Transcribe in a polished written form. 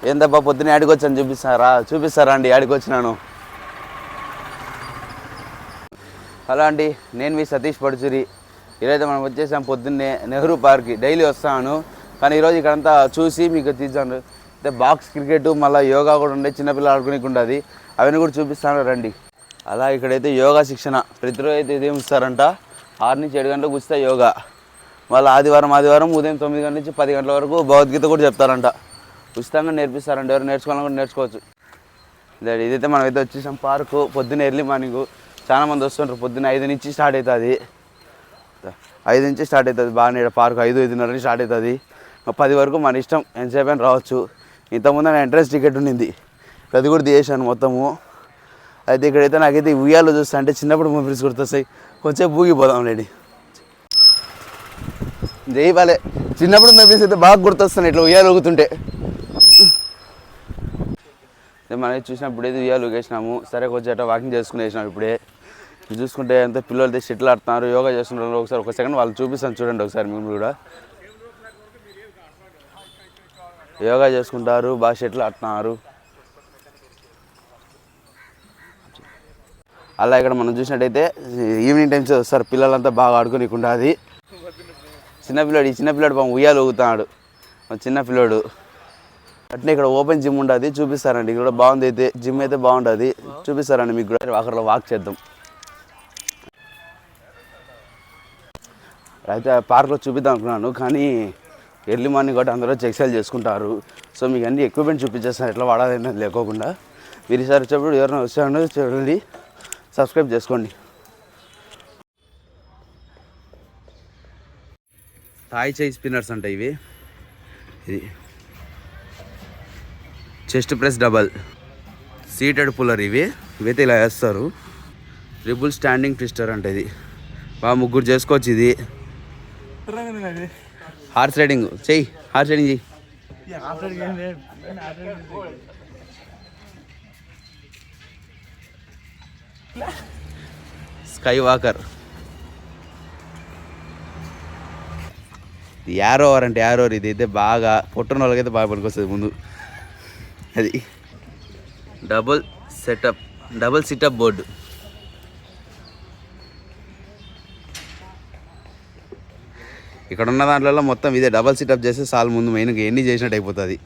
ఏందబ్బా పొద్దున్నే ఆడికి వచ్చాను చూపిస్తారా అండి ఆడికి వచ్చినాను. హలో అండి, నేను మీ సతీష్ పడుచూరి. ఈరోజు మనం వచ్చేసాం పొద్దున్నే నెహ్రూ పార్క్కి. డైలీ వస్తాను కానీ ఈరోజు ఇక్కడంతా చూసి మీకు తీసాను. అయితే బాక్స్ క్రికెట్ మళ్ళీ యోగా కూడా ఉండే, చిన్నపిల్లలు ఆడుకునేకి ఉంటుంది, అవన్నీ కూడా చూపిస్తాను రండి. అలా ఇక్కడైతే యోగా శిక్షణ ప్రతిరోజు అయితే ఇదేం ఇస్తారంట, 6 నుంచి 7 గంటలకు వస్తే యోగా. మళ్ళీ ఆదివారం ఉదయం 9 గంటల నుంచి 10 గంటల వరకు భగవద్గీత కూడా చెప్తారంట. ఉచితంగా నేర్పిస్తారంట, ఎవరు నేర్చుకోవాలని కూడా నేర్చుకోవచ్చు. ఇదైతే మనం అయితే వచ్చేసాం పార్కు. పొద్దున్న ఎర్లీ మార్నింగ్ చాలా మంది వస్తుంటారు. పొద్దున్న 5 నుంచి స్టార్ట్ అవుతుంది. 5 నుంచి స్టార్ట్ అవుతుంది బాగానే పార్కు. 5-5:30 నుంచి స్టార్ట్ అవుతుంది. 10 వరకు మన ఇష్టం, ఎంతసేపు అయినా రావచ్చు. ఇంతకుముందు నా ఎంట్రన్స్ టికెట్ ఉండింది, అది కూడా తీసేసాను మొత్తము. అయితే ఇక్కడైతే నాకైతే ఉయ్యాలు చూస్తా అంటే చిన్నప్పుడు మెమరీస్ గుర్తొస్తాయి. కొంచెం ఊగిపోదాం లేండి. జైబాలే చిన్నప్పుడు మెమరీస్ అయితే బాగా గుర్తొస్తున్నాయి ఇట్లా ఉయ్యాలు ఊగుతుంటే. మనం చూసినప్పుడు అయితే ఉయ్యాలు ఊగేసినాము. సరే కొంచెం అట్లా వాకింగ్ చేసుకుని వేసినాం. ఇప్పుడే చూసుకుంటే అంతా పిల్లలతో షటిల్ ఆడుతున్నారు, యోగా చేస్తున్నారు. ఒకసారి ఒక సెకండ్ వాళ్ళు చూపిస్తాను చూడండి ఒకసారి. మేము కూడా యోగా చేసుకుంటారు, బాగా షటిల్ ఆడుతున్నారు. అలా ఇక్కడ మనం చూసినట్టయితే ఈవినింగ్ టైమ్స్ వస్తారు పిల్లలంతా బాగా ఆడుకోనికుండా. అది చిన్నపిల్లాడు పాపం ఉయ్యాలు ఊగుతున్నాడు, చిన్నపిల్లాడు. అట్నే ఇక్కడ ఓపెన్ జిమ్ ఉంటుంది, చూపిస్తారండి. ఇక్కడ బాగుంది, అయితే జిమ్ అయితే బాగుంటుంది, చూపిస్తారండి మీకు కూడా. అక్కడ వాక్ చేద్దాం. అయితే పార్క్లో చూపిద్దాం అనుకున్నాను కానీ ఎర్లీ మార్నింగ్ కాబట్టి అందరూ ఎక్సర్సైజ్ చేసుకుంటారు. సో మీకు అన్ని ఎక్విప్మెంట్ చూపించేస్తాను ఎట్లా వాడాలి అనేది లేకోకుండా. మీరు ఈసారి వచ్చేప్పుడు ఎవరైనా వచ్చారో చూడండి, సబ్స్క్రైబ్ చేసుకోండి. థాయ్ చై స్పిన్నర్స్ అంట ఇవి. ఇది chest press double seated puller. ఇవైతే ఇలా వేస్తారు. ట్రిపుల్ స్టాండింగ్ ట్విస్టర్ అంటే ఇది బాగా ముగ్గురు చేసుకోవచ్చు. ఇది హార్స్ రైడింగ్ చెయ్యి, హార్స్ రైడింగ్ చెయ్యి. Sky walker. యారోవర్ అంటే యారోవర్. ఇది అయితే బాగా పొట్టున్న వాళ్ళకైతే బాగా పనికొస్తుంది ముందు. అది డబుల్ సిటప్ బోర్డు. ఇక్కడ ఉన్న దాంట్లో మొత్తం ఇదే డబల్ సిటప్ చేస్తే చాలు, ముందు మెయిన్గా ఎన్ని చేసినట్టు అయిపోతుంది.